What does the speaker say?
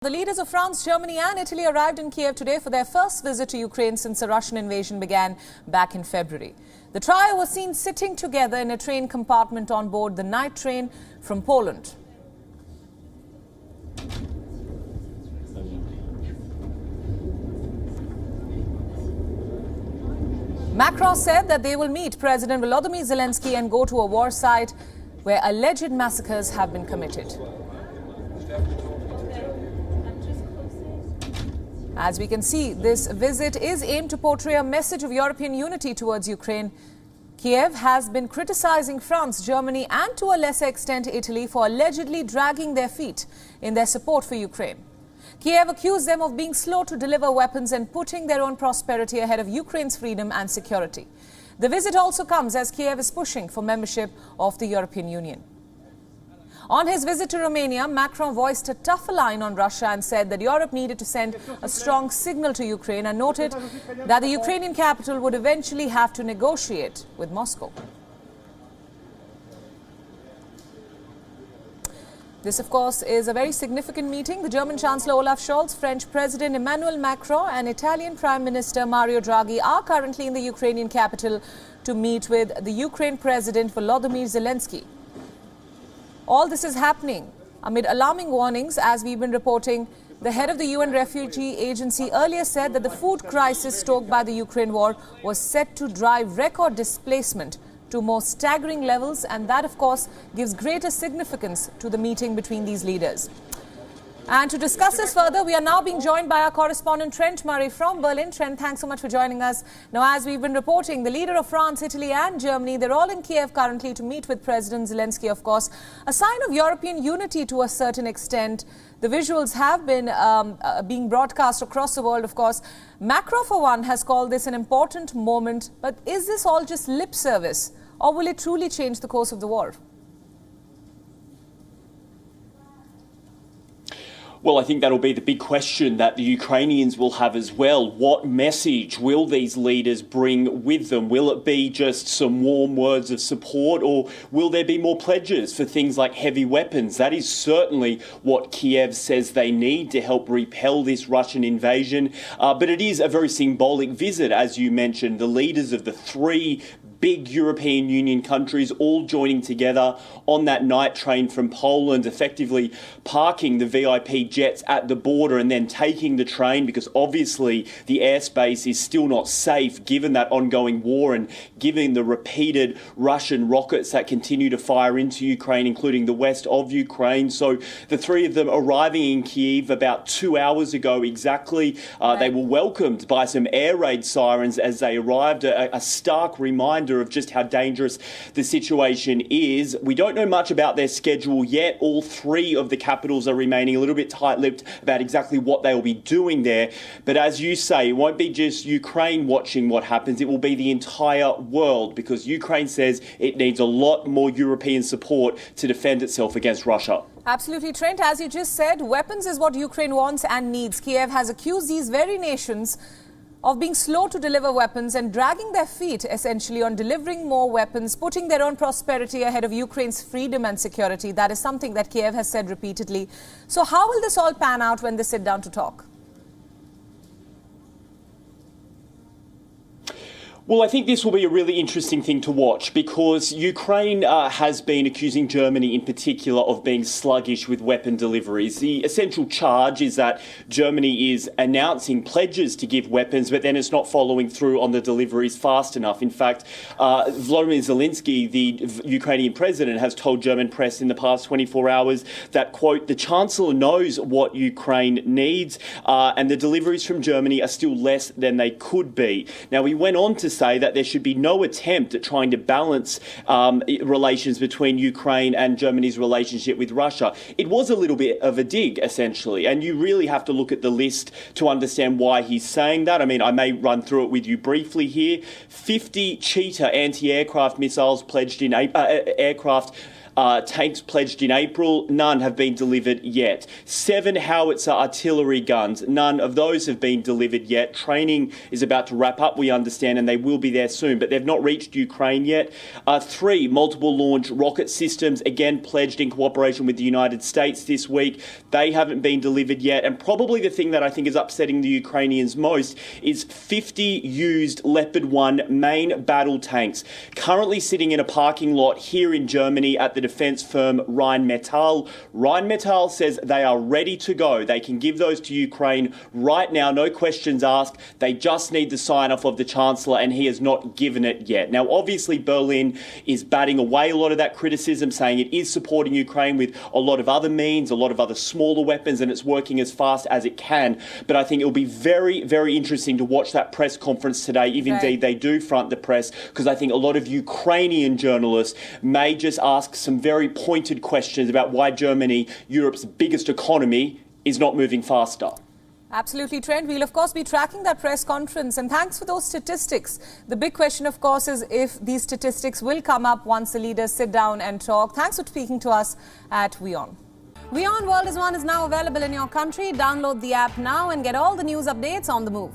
The leaders of France, Germany and Italy arrived in Kyiv today for their first visit to Ukraine since the Russian invasion began back in February. The trio was seen sitting together in a train compartment on board the night train from Poland. Macron said that they will meet President Volodymyr Zelensky and go to a war site where alleged massacres have been committed. As we can see, this visit is aimed to portray a message of European unity towards Ukraine. Kyiv has been criticizing France, Germany and to a lesser extent Italy for allegedly dragging their feet in their support for Ukraine. Kyiv accused them of being slow to deliver weapons and putting their own prosperity ahead of Ukraine's freedom and security. The visit also comes as Kyiv is pushing for membership of the European Union. On his visit to Romania, Macron voiced a tougher line on Russia and said that Europe needed to send a strong signal to Ukraine and noted that the Ukrainian capital would eventually have to negotiate with Moscow. This, of course, is a very significant meeting. The German Chancellor Olaf Scholz, French President Emmanuel Macron and Italian Prime Minister Mario Draghi are currently in the Ukrainian capital to meet with the Ukraine President Volodymyr Zelensky. All this is happening amid alarming warnings. As we've been reporting, the head of the UN Refugee Agency earlier said that the food crisis stoked by the Ukraine war was set to drive record displacement to more staggering levels, and that, of course, gives greater significance to the meeting between these leaders. And to discuss this further, we are now being joined by our correspondent Trent Murray from Berlin. Trent, thanks so much for joining us. Now, as we've been reporting, the leader of France, Italy and Germany, they're all in Kyiv currently to meet with President Zelensky, of course. A sign of European unity to a certain extent. The visuals have been being broadcast across the world, of course. Macron, for one, has called this an important moment. But is this all just lip service, or will it truly change the course of the war? Well, I think that'll be the big question that the Ukrainians will have as well. What message will these leaders bring with them? Will it be just some warm words of support, or will there be more pledges for things like heavy weapons? That is certainly what Kyiv says they need to help repel this Russian invasion. But it is a very symbolic visit, as you mentioned. The leaders of the three big European Union countries all joining together on that night train from Poland, effectively parking the VIP jets at the border and then taking the train, because obviously the airspace is still not safe given that ongoing war and given the repeated Russian rockets that continue to fire into Ukraine, including the west of Ukraine. So the three of them arriving in Kyiv about 2 hours ago exactly. They were welcomed by some air raid sirens as they arrived, a stark reminder of just how dangerous the situation is. We don't know much about their schedule yet. All three of the capitals are remaining a little bit tight-lipped about exactly what they will be doing there. But as you say, it won't be just Ukraine watching what happens. It will be the entire world, because Ukraine says it needs a lot more European support to defend itself against Russia. Absolutely, Trent. As you just said, weapons is what Ukraine wants and needs. Kyiv has accused these very nations of being slow to deliver weapons and dragging their feet essentially on delivering more weapons, putting their own prosperity ahead of Ukraine's freedom and security. That is something that Kyiv has said repeatedly. So how will this all pan out when they sit down to talk? Well, I think this will be a really interesting thing to watch, because Ukraine has been accusing Germany in particular of being sluggish with weapon deliveries. The essential charge is that Germany is announcing pledges to give weapons, but then it's not following through on the deliveries fast enough. In fact, Volodymyr Zelensky, the Ukrainian president, has told German press in the past 24 hours that, quote, the Chancellor knows what Ukraine needs, and the deliveries from Germany are still less than they could be. Now, he went on to say that there should be no attempt at trying to balance relations between Ukraine and Germany's relationship with Russia. It was a little bit of a dig, essentially, and you really have to look at the list to understand why he's saying that. I mean, I may run through it with you briefly here. 50 Cheetah anti-aircraft missiles pledged in aircraft tanks pledged in April, none have been delivered yet. 7 howitzer artillery guns, none of those have been delivered yet. Training is about to wrap up, we understand, and they will be there soon, but they've not reached Ukraine yet. 3 multiple launch rocket systems, again pledged in cooperation with the United States this week. They haven't been delivered yet, and probably the thing that I think is upsetting the Ukrainians most is 50 used Leopard 1 main battle tanks currently sitting in a parking lot here in Germany at the defence firm Rheinmetall. Rheinmetall says they are ready to go. They can give those to Ukraine right now, no questions asked. They just need the sign-off of the Chancellor, and he has not given it yet. Now, obviously, Berlin is batting away a lot of that criticism, saying it is supporting Ukraine with a lot of other means, a lot of other smaller weapons, and it's working as fast as it can. But I think it'll be very, very interesting to watch that press conference today, if indeed they do front the press, because I think a lot of Ukrainian journalists may just ask some very pointed questions about why Germany, Europe's biggest economy, is not moving faster. Absolutely, Trent. We'll, of course, be tracking that press conference. And thanks for those statistics. The big question, of course, is if these statistics will come up once the leaders sit down and talk. Thanks for speaking to us at WION. WION World is now available in your country. Download the app now and get all the news updates on the move.